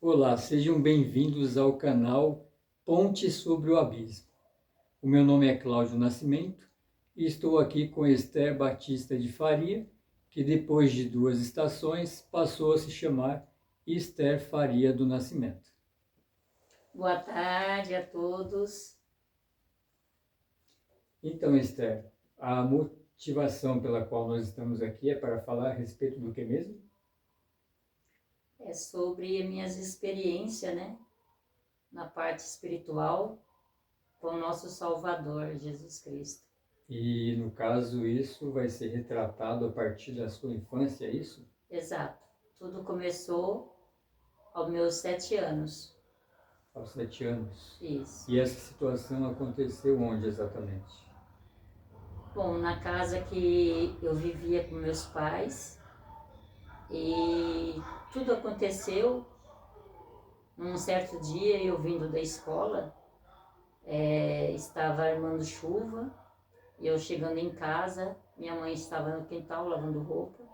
Olá, sejam bem-vindos ao canal Ponte sobre o Abismo. O meu nome é Cláudio Nascimento e estou aqui com Esther Batista de Faria, que depois de 2 estações passou a se chamar Esther Faria do Nascimento. Boa tarde a todos. Então, Esther, a motivação pela qual nós estamos aqui é para falar a respeito do que mesmo? É sobre minhas experiências, né? Na parte espiritual com o nosso Salvador, Jesus Cristo. E, no caso, isso vai ser retratado a partir da sua infância, é isso? Exato. Tudo começou aos meus 7 anos. Aos 7 anos. Isso. E essa situação aconteceu onde exatamente? Bom, na casa que eu vivia com meus pais e tudo aconteceu. Um certo dia, eu vindo da escola, estava armando chuva e eu chegando em casa, minha mãe estava no quintal lavando roupa.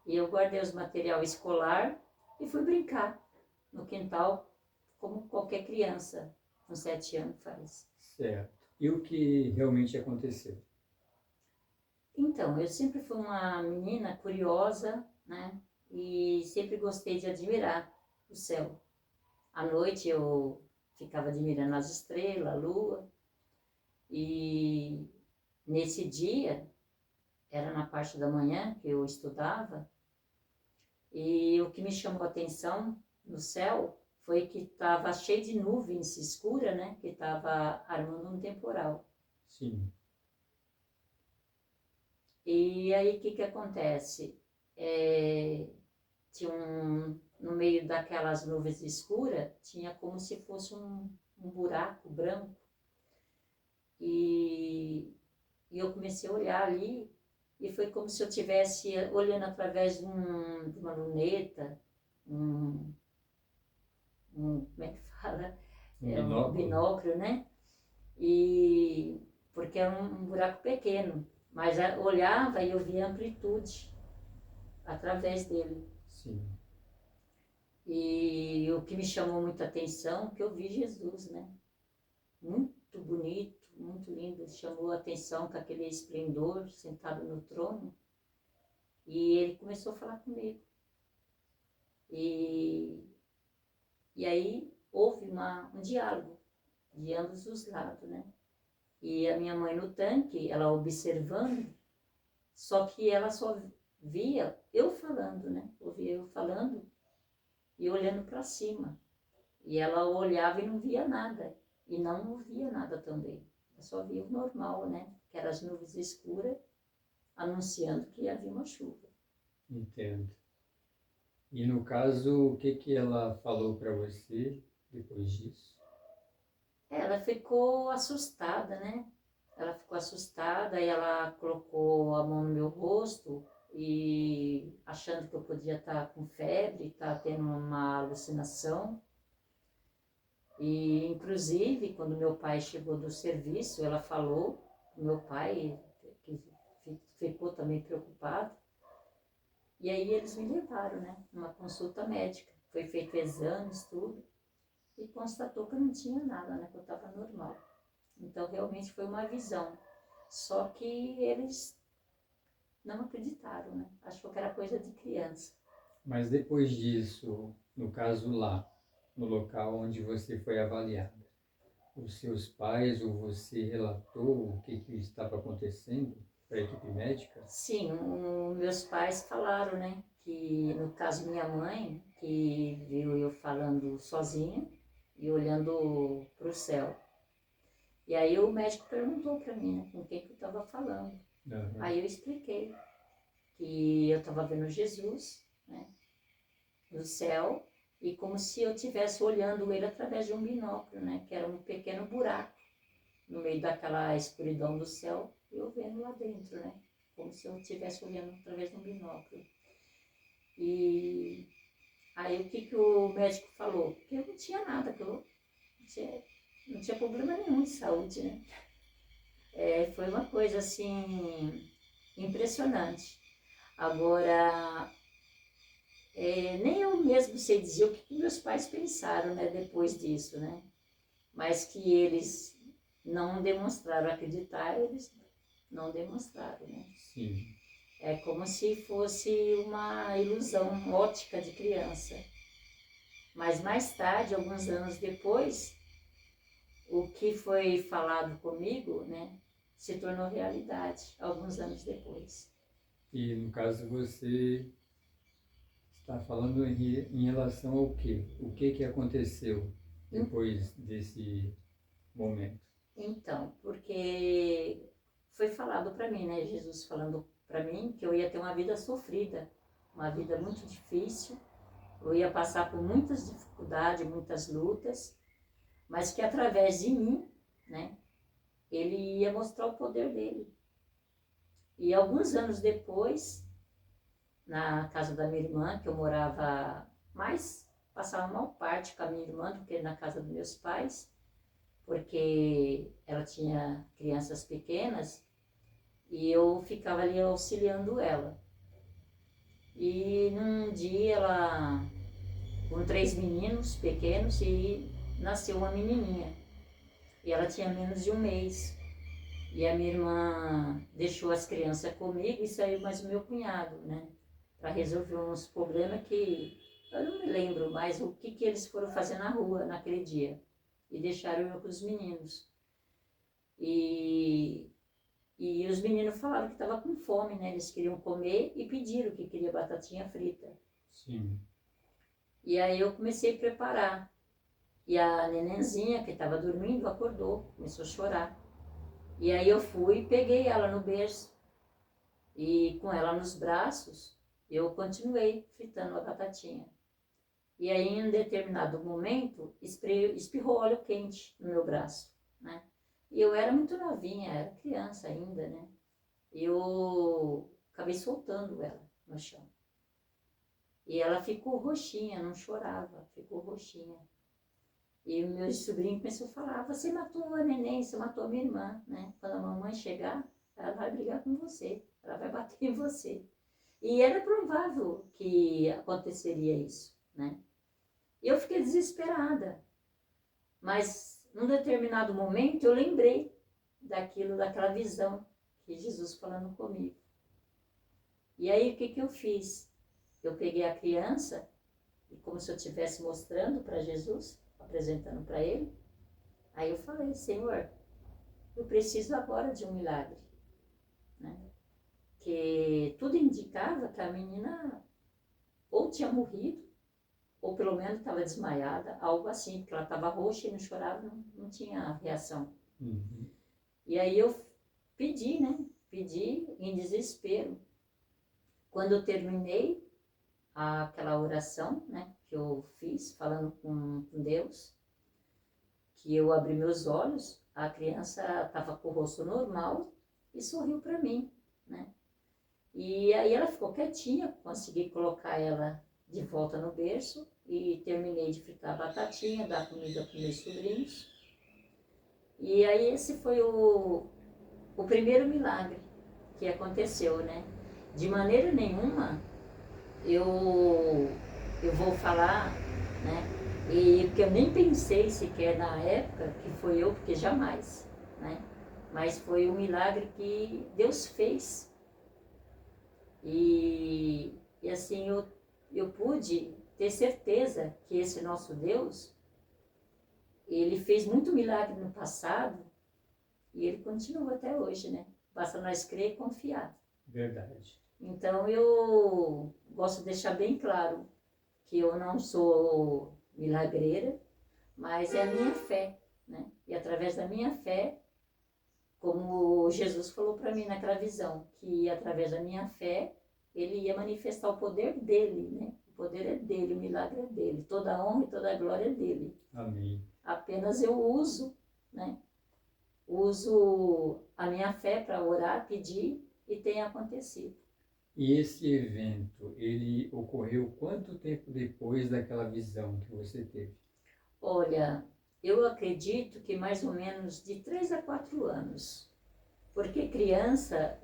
E eu guardei os material escolar e fui brincar no quintal, como qualquer criança com 7 anos faz. Certo. E o que realmente aconteceu? Então, eu sempre fui uma menina curiosa, né? E sempre gostei de admirar o céu. À noite eu ficava admirando as estrelas, a lua. E nesse dia, era na parte da manhã que eu estudava, e o que me chamou a atenção no céu foi que estava cheio de nuvens escuras, né? Que estava armando um temporal. Sim. E aí o que acontece? Tinha no meio daquelas nuvens escuras, tinha como se fosse um buraco branco. E, e eu comecei a olhar ali, e foi como se eu estivesse olhando através de uma luneta, um, como é que fala? Um Um binóculo? binóculo, né? E porque é um buraco pequeno, mas olhava e eu via amplitude através dele. Sim. E o que me chamou muita atenção, que eu vi Jesus, né? Muito bonito, muito lindo, chamou a atenção com aquele esplendor, sentado no trono. E ele começou a falar comigo. E, e aí houve um diálogo de ambos os lados, né? E a minha mãe no tanque, ela observando, só que ela só via eu falando, né? Ouvia eu falando e olhando para cima. E ela olhava e não via nada. E não ouvia nada também. Ela só via o normal, né? Que eram as nuvens escuras anunciando que havia uma chuva. Entendo. E no caso, o que que ela falou para você depois disso? Ela ficou assustada, né? Ela ficou assustada e ela colocou a mão no meu rosto e achando que eu podia estar com febre, estar tendo uma alucinação. E inclusive quando meu pai chegou do serviço, ela falou, meu pai que ficou também preocupado. E aí eles me levaram, né? Numa consulta médica. Foi feito exames, tudo, e constatou que eu não tinha nada, né? Que eu estava normal. Então realmente foi uma visão. Só que eles não acreditaram, né? Achou que era coisa de criança. Mas depois disso, no caso lá, no local onde você foi avaliada, os seus pais ou você relatou o que estava acontecendo para a equipe médica? Sim, meus pais falaram, né? Que no caso minha mãe, que viu eu falando sozinha e olhando para o céu. E aí o médico perguntou para mim, né, com quem que eu estava falando. Uhum. Aí eu expliquei que eu estava vendo Jesus, né, no céu, e como se eu estivesse olhando ele através de um binóculo, né, que era um pequeno buraco no meio daquela escuridão do céu, eu vendo lá dentro, né, como se eu estivesse olhando através de um binóculo. E aí o que o médico falou? Que eu não tinha nada, que eu não tinha problema nenhum de saúde, né. Foi uma coisa assim impressionante. Agora, Nem eu mesmo sei dizer o que meus pais pensaram, né, depois disso, né? Mas que eles não demonstraram acreditar, eles não demonstraram, né? Sim. É como se fosse uma ilusão ótica de criança. Mas mais tarde, alguns anos depois, o que foi falado comigo, né, se tornou realidade, alguns anos depois. E no caso você está falando em relação ao quê? O que que aconteceu depois desse momento? Então, porque foi falado para mim, né, Jesus falando para mim que eu ia ter uma vida sofrida, uma vida muito difícil, eu ia passar por muitas dificuldades, muitas lutas, mas que através de mim, né, ele ia mostrar o poder dele. E alguns anos depois, na casa da minha irmã, que eu morava mais, passava a maior parte com a minha irmã do que na casa dos meus pais, porque ela tinha crianças pequenas e eu ficava ali auxiliando ela. E num dia ela, com 3 meninos pequenos, e nasceu uma menininha. E ela tinha menos de um mês. E a minha irmã deixou as crianças comigo e saiu mais o meu cunhado, né? Para resolver uns problemas que eu não me lembro mais o que eles foram fazer na rua naquele dia. E deixaram eu com os meninos. E, e os meninos falaram que estavam com fome, né? Eles queriam comer e pediram que queria batatinha frita. Sim. E aí eu comecei a preparar. E a nenenzinha que estava dormindo acordou, começou a chorar. E aí eu fui e peguei ela no berço. E com ela nos braços, eu continuei fritando a batatinha. E aí, em um determinado momento, espirrou óleo quente no meu braço, né? E eu era muito novinha, era criança ainda, né? E eu acabei soltando ela no chão. E ela ficou roxinha, não chorava, ficou roxinha. E o meu sobrinho começou a falar, você matou a neném, você matou a minha irmã, né? Quando a mamãe chegar, ela vai brigar com você, ela vai bater em você. E era provável que aconteceria isso, né? E eu fiquei desesperada. Mas, num determinado momento, eu lembrei daquela visão que Jesus falando comigo. E aí, o que eu fiz? Eu peguei a criança, e como se eu estivesse mostrando para Jesus, apresentando para ele. Aí eu falei, Senhor, eu preciso agora de um milagre, né? Que tudo indicava que a menina ou tinha morrido, ou pelo menos estava desmaiada, algo assim, porque ela estava roxa e não chorava, não tinha reação. Uhum. E aí eu pedi, né? Pedi em desespero. Quando eu terminei aquela oração, né, que eu fiz, falando com Deus, que eu abri meus olhos, a criança estava com o rosto normal e sorriu para mim, né? E aí ela ficou quietinha, consegui colocar ela de volta no berço e terminei de fritar a batatinha, dar comida para meus sobrinhos. E aí esse foi o primeiro milagre que aconteceu, né? De maneira nenhuma eu vou falar, né? E porque eu nem pensei sequer na época que foi eu, porque jamais, né? Mas foi um milagre que Deus fez. E assim, eu pude ter certeza que esse nosso Deus, ele fez muito milagre no passado e ele continua até hoje, né? Basta nós crer e confiar. Verdade. Então eu gosto de deixar bem claro que eu não sou milagreira, mas é a minha fé, né? E através da minha fé, como Jesus falou para mim naquela visão, que através da minha fé ele ia manifestar o poder dele, né? O poder é dele, o milagre é dele, toda a honra e toda a glória é dele. Amém. Apenas eu uso, né? Uso a minha fé para orar, pedir e tem acontecido. E esse evento, ele ocorreu quanto tempo depois daquela visão que você teve? Olha, eu acredito que mais ou menos de 3 a 4 anos. Porque criança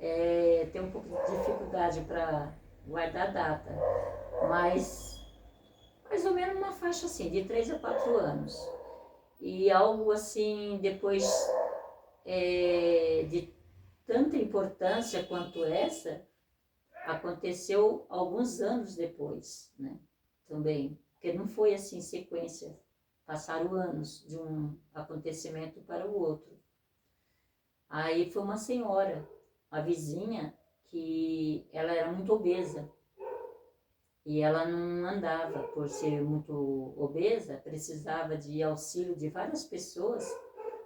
tem um pouco de dificuldade para guardar a data. Mas mais ou menos uma faixa assim, de 3 a 4 anos. E algo assim, depois de tanta importância quanto essa, aconteceu alguns anos depois, né? Também, porque não foi assim sequência, passaram anos de um acontecimento para o outro. Aí foi uma senhora, uma vizinha, que ela era muito obesa e ela não andava, por ser muito obesa, precisava de auxílio de várias pessoas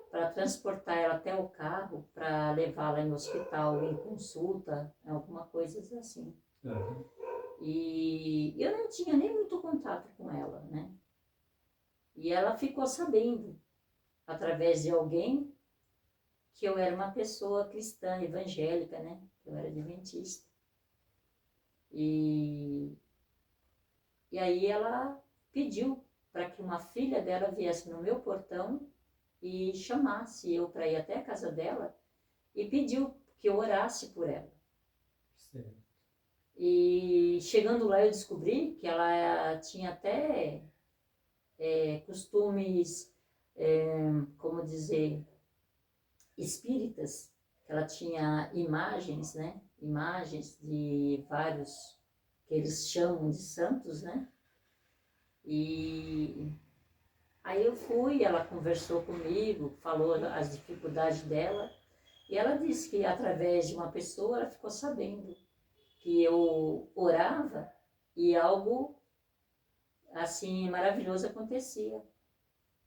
para transportar ela até o carro, para levá-la no hospital, em consulta, alguma coisa assim. Uhum. E eu não tinha nem muito contato com ela, né? E ela ficou sabendo, através de alguém, que eu era uma pessoa cristã, evangélica, né? Eu era adventista. E aí ela pediu para que uma filha dela viesse no meu portão e chamasse eu para ir até a casa dela e pediu que eu orasse por ela. Certo. E chegando lá eu descobri que ela tinha até costumes, como dizer, espíritas, que ela tinha imagens, né? Imagens de vários que eles chamam de santos, né? E aí eu fui, ela conversou comigo, falou as dificuldades dela, e ela disse que através de uma pessoa ela ficou sabendo que eu orava e algo assim maravilhoso acontecia.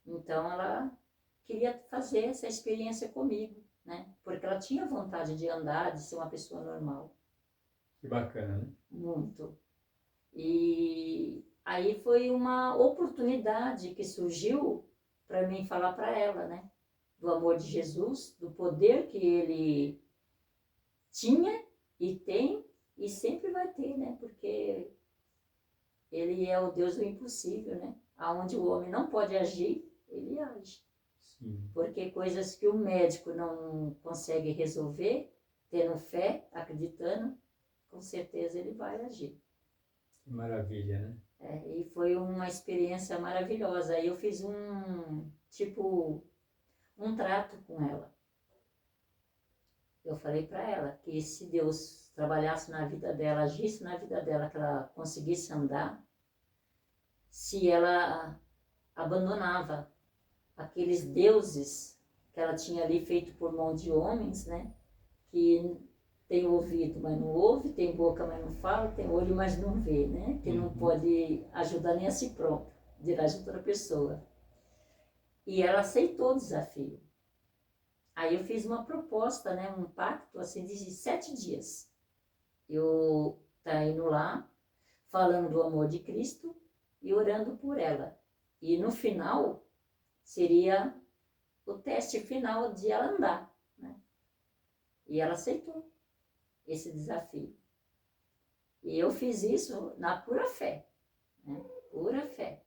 Então ela queria fazer essa experiência comigo, né? Porque ela tinha vontade de andar, de ser uma pessoa normal. Que bacana, né? Muito. E aí foi uma oportunidade que surgiu para mim falar para ela, né? Do amor de Jesus, do poder que ele tinha e tem e sempre vai ter, né? Porque ele é o Deus do impossível, né? Aonde o homem não pode agir, ele age. Sim. Porque coisas que o médico não consegue resolver, tendo fé, acreditando, com certeza ele vai agir. Que maravilha, né? E foi uma experiência maravilhosa. Aí eu fiz um trato com ela. Eu falei para ela que se Deus trabalhasse na vida dela, agisse na vida dela, que ela conseguisse andar, se ela abandonava aqueles deuses que ela tinha ali feito por mão de homens, né? Que tem ouvido, mas não ouve, tem boca, mas não fala, tem olho, mas não vê, né? Que não pode ajudar nem a si próprio, dirá de outra pessoa. E ela aceitou o desafio. Aí eu fiz uma proposta, né? Um pacto assim de 7 dias. Eu tá indo lá, falando do amor de Cristo e orando por ela. E no final seria o teste final de ela andar, né? E ela aceitou esse desafio. E eu fiz isso na pura fé, né? Pura fé.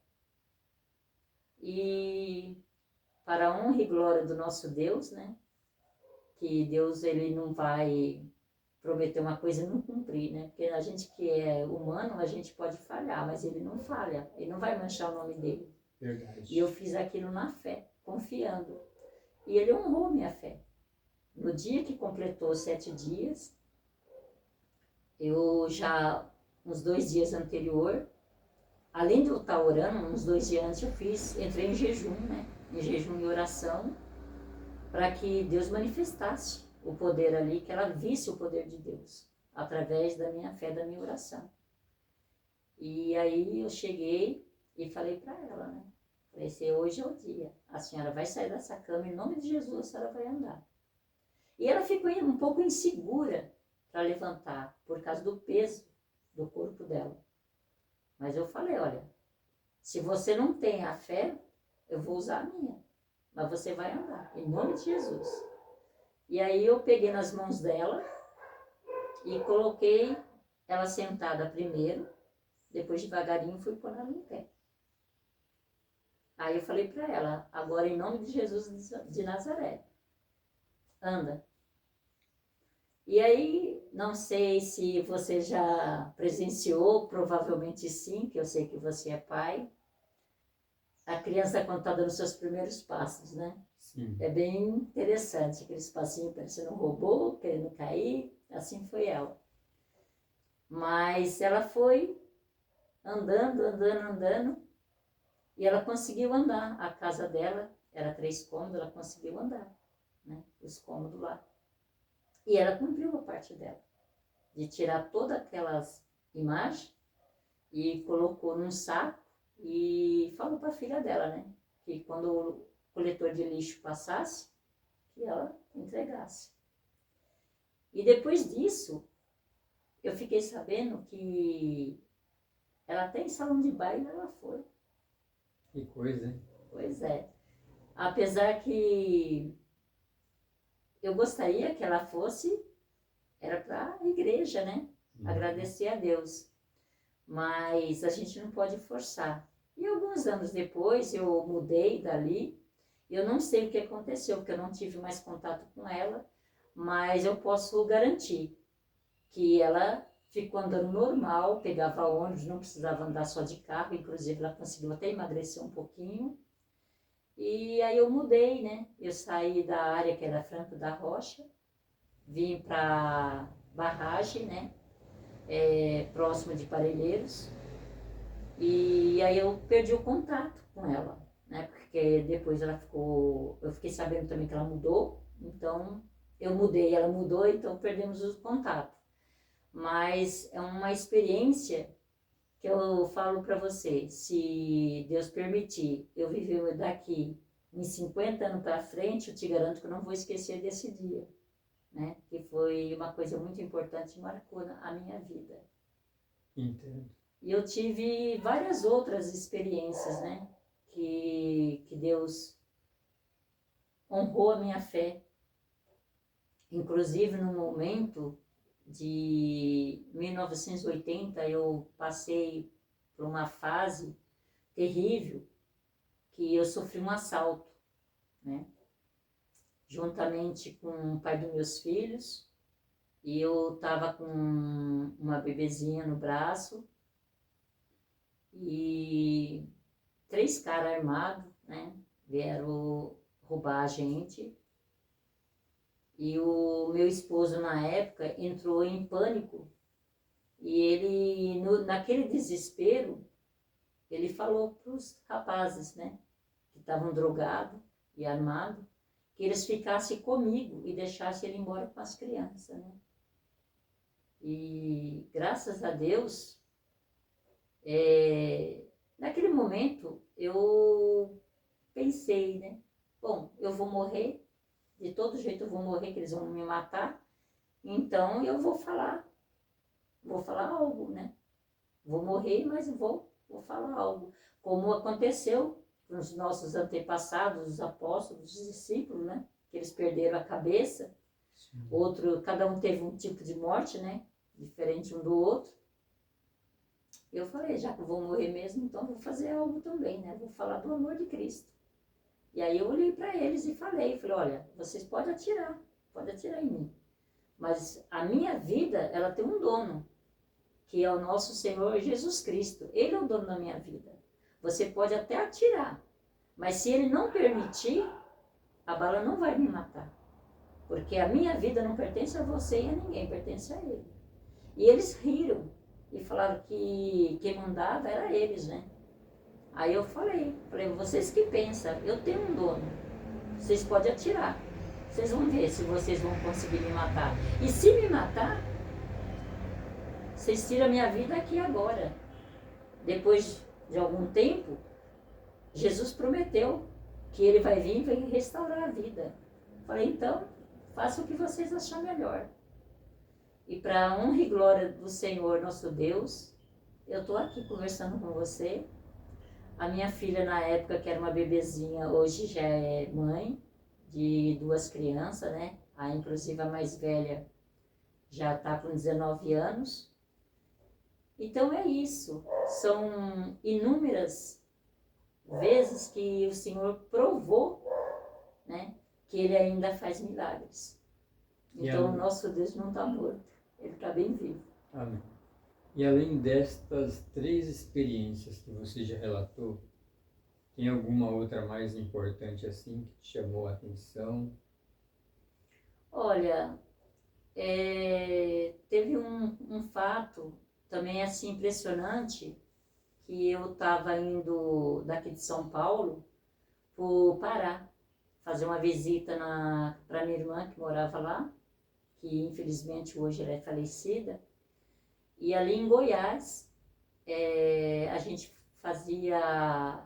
E para a honra e glória do nosso Deus, né? Que Deus ele não vai prometer uma coisa e não cumprir, né? Porque a gente que é humano, a gente pode falhar, mas ele não falha, ele não vai manchar o nome dele. Verdade. E eu fiz aquilo na fé, confiando. E ele honrou minha fé. No dia que completou 7 dias, eu já, uns 2 dias anterior, além de eu estar orando, uns 2 dias antes entrei em jejum, né? Em jejum e oração, para que Deus manifestasse o poder ali, que ela visse o poder de Deus, através da minha fé, da minha oração. E aí eu cheguei e falei para ela, né? Falei assim, hoje é o dia, a senhora vai sair dessa cama, em nome de Jesus a senhora vai andar. E ela ficou um pouco insegura para levantar, por causa do peso do corpo dela. Mas eu falei, olha, se você não tem a fé, eu vou usar a minha. Mas você vai andar, em nome de Jesus. E aí eu peguei nas mãos dela e coloquei ela sentada primeiro, depois devagarinho fui pôr ela em pé. Aí eu falei para ela, agora em nome de Jesus de Nazaré, anda. E aí, não sei se você já presenciou, provavelmente sim, que eu sei que você é pai. A criança quando está dando seus primeiros passos, né? Sim. É bem interessante, aqueles passinhos parecendo um robô, querendo cair, assim foi ela. Mas ela foi andando, andando, andando, e ela conseguiu andar. A casa dela era 3 cômodos, ela conseguiu andar, né? Os cômodos lá. E ela cumpriu a parte dela, de tirar todas aquelas imagens e colocou num saco e falou para a filha dela, né? Que quando o coletor de lixo passasse, que ela entregasse. E depois disso, eu fiquei sabendo que ela até em salão de baile ela foi. Que coisa, hein? Pois é. Apesar que eu gostaria que ela fosse, era para a igreja, né? Agradecer a Deus. Mas a gente não pode forçar. E alguns anos depois eu mudei dali. Eu não sei o que aconteceu, porque eu não tive mais contato com ela, mas eu posso garantir que ela ficou andando normal, pegava ônibus, não precisava andar só de carro, inclusive ela conseguiu até emagrecer um pouquinho. E aí eu mudei, né? Eu saí da área que era Franco da Rocha, vim para Barragem, né? Próximo de Parelheiros. E aí eu perdi o contato com ela, né? Porque depois ela ficou, eu fiquei sabendo também que ela mudou, então eu mudei, ela mudou, então perdemos o contato. Mas é uma experiência que eu falo para você, se Deus permitir, eu viver daqui em 50 anos para frente, eu te garanto que eu não vou esquecer desse dia, né? Que foi uma coisa muito importante, marcou a minha vida. Entendo. E eu tive várias outras experiências, né? Que Deus honrou a minha fé. Inclusive, no momento de 1980, eu passei por uma fase terrível que eu sofri um assalto, né? Juntamente com o pai dos meus filhos. E eu estava com uma bebezinha no braço. E 3 caras armados, né? Vieram roubar a gente. E o meu esposo, na época, entrou em pânico. E ele, naquele desespero, ele falou para os rapazes, né? Que estavam drogados e armados, que eles ficassem comigo e deixassem ele embora com as crianças, né? E, graças a Deus, naquele momento, eu pensei, né? Bom, eu vou morrer, de todo jeito eu vou morrer, que eles vão me matar, então eu vou falar algo, né? Vou morrer, mas vou falar algo. Como aconteceu com os nossos antepassados, os apóstolos, os discípulos, né? Que eles perderam a cabeça. Sim. Outro, cada um teve um tipo de morte, né? Diferente um do outro. Eu falei, já que eu vou morrer mesmo, então vou fazer algo também, né? Vou falar do amor de Cristo. E aí eu olhei para eles e falei, olha, vocês pode atirar em mim. Mas a minha vida, ela tem um dono, que é o nosso Senhor Jesus Cristo. Ele é o dono da minha vida. Você pode até atirar, mas se Ele não permitir, a bala não vai me matar. Porque a minha vida não pertence a você e a ninguém, pertence a Ele. E eles riram e falaram que quem mandava era eles, né? Aí eu falei, vocês que pensam, eu tenho um dono, vocês podem atirar. Vocês vão ver se vocês vão conseguir me matar. E se me matar, vocês tiram a minha vida aqui agora. Depois de algum tempo, Jesus prometeu que Ele vai vir e vai restaurar a vida. Falei, então, faça o que vocês acharem melhor. E para a honra e glória do Senhor nosso Deus, eu estou aqui conversando com você. A minha filha, na época, que era uma bebezinha, hoje já é mãe de 2 crianças, né? Inclusive a mais velha já está com 19 anos. Então é isso. São inúmeras vezes que o Senhor provou, né, que Ele ainda faz milagres. Então, o nosso Deus não está morto, ele está bem vivo. Amém. E além destas 3 experiências que você já relatou, tem alguma outra mais importante assim que te chamou a atenção? Olha, teve um fato também assim impressionante, que eu estava indo daqui de São Paulo para o Pará, fazer uma visita para minha irmã que morava lá, que infelizmente hoje ela é falecida. E ali em Goiás, a gente fazia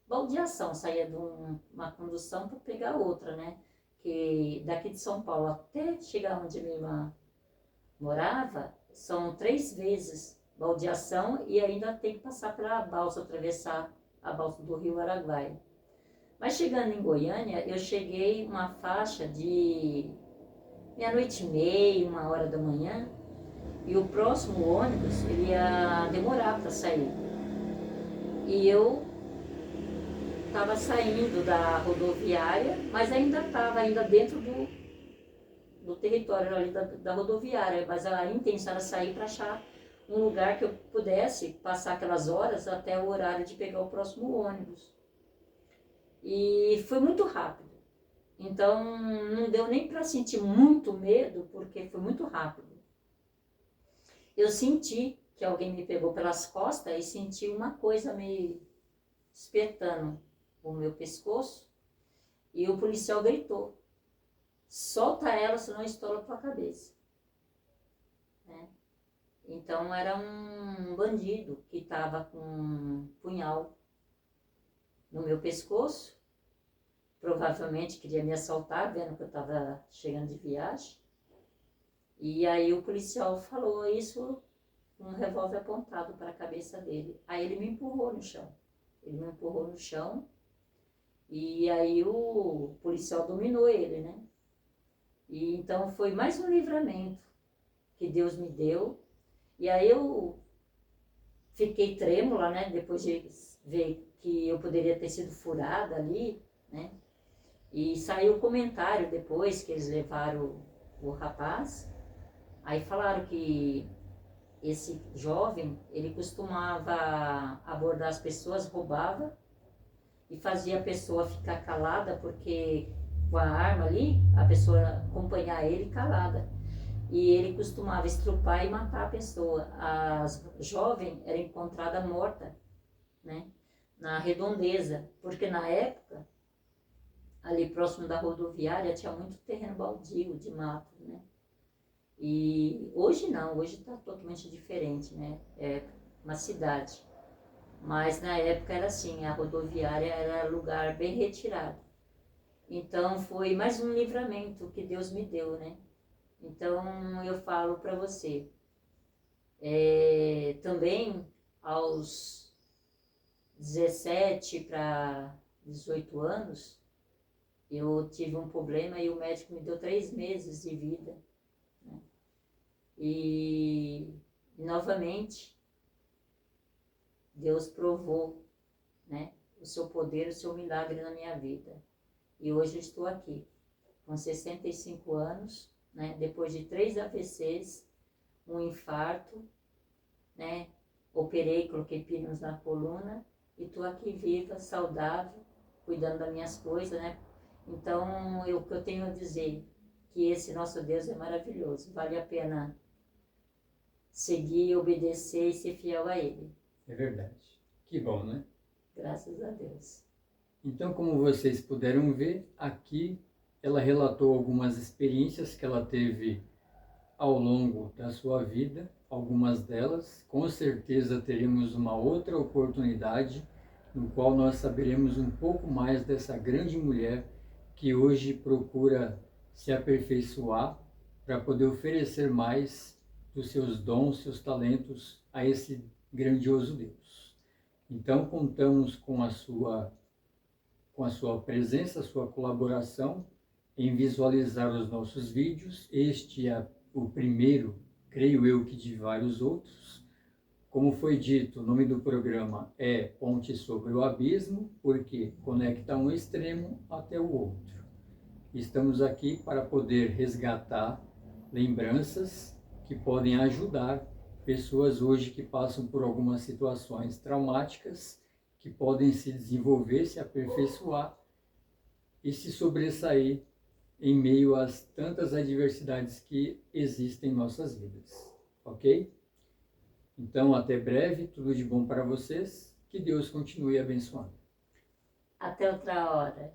baldeação, saía de uma condução para pegar outra, né? Que daqui de São Paulo até chegar onde minha irmã morava, são 3 vezes baldeação e ainda tem que passar pela balsa, atravessar a balsa do Rio Araguaia. Mas chegando em Goiânia, eu cheguei uma faixa de 00:30, 1h da manhã, e o próximo ônibus ele ia demorar para sair. E eu estava saindo da rodoviária, mas ainda estava dentro do território ali da rodoviária, mas a intenção era sair para achar um lugar que eu pudesse passar aquelas horas até o horário de pegar o próximo ônibus. E foi muito rápido. Então não deu nem para sentir muito medo, porque foi muito rápido. Eu senti que alguém me pegou pelas costas e senti uma coisa me espetando o meu pescoço, e o policial gritou: solta ela, senão estoura a tua cabeça. Né? Então era um bandido que estava com um punhal no meu pescoço, provavelmente queria me assaltar, vendo que eu estava chegando de viagem. E aí o policial falou isso com um revólver apontado para a cabeça dele. Aí ele me empurrou no chão. E aí o policial dominou ele, né? E então foi mais um livramento que Deus me deu. E aí eu fiquei trêmula, né? Depois de ver que eu poderia ter sido furada ali, né? E saiu o comentário depois que eles levaram o rapaz. Aí falaram que esse jovem, ele costumava abordar as pessoas, roubava e fazia a pessoa ficar calada, porque com a arma ali, a pessoa acompanhar ele calada. E ele costumava estrupar e matar a pessoa. A jovem era encontrada morta, né, na redondeza, porque na época, ali próximo da rodoviária, tinha muito terreno baldio de mato, né? E hoje não, hoje está totalmente diferente, né? É uma cidade. Mas na época era assim, a rodoviária era lugar bem retirado. Então foi mais um livramento que Deus me deu, né? Então eu falo para você, também aos 17 para 18 anos, eu tive um problema e o médico me deu 3 meses de vida. Né? E novamente, Deus provou, né, o seu poder, o seu milagre na minha vida. E hoje eu estou aqui, com 65 anos, né, depois de 3 AVCs, um infarto, né, operei, coloquei pinos na coluna e estou aqui viva, saudável, cuidando das minhas coisas, né? Então, o que eu tenho a dizer, que esse nosso Deus é maravilhoso, vale a pena seguir, obedecer e ser fiel a Ele. É verdade. Que bom, né? Graças a Deus. Então, como vocês puderam ver, aqui ela relatou algumas experiências que ela teve ao longo da sua vida, algumas delas. Com certeza teremos uma outra oportunidade no qual nós saberemos um pouco mais dessa grande mulher que hoje procura se aperfeiçoar para poder oferecer mais dos seus dons, seus talentos a esse grandioso Deus. Então, contamos com a sua presença, a sua colaboração em visualizar os nossos vídeos. Este é o primeiro, creio eu, que de vários outros. Como foi dito, o nome do programa é Ponte sobre o Abismo, porque conecta um extremo até o outro. Estamos aqui para poder resgatar lembranças que podem ajudar pessoas hoje que passam por algumas situações traumáticas, que podem se desenvolver, se aperfeiçoar e se sobressair em meio às tantas adversidades que existem em nossas vidas, ok? Então, até breve, tudo de bom para vocês, que Deus continue abençoando. Até outra hora.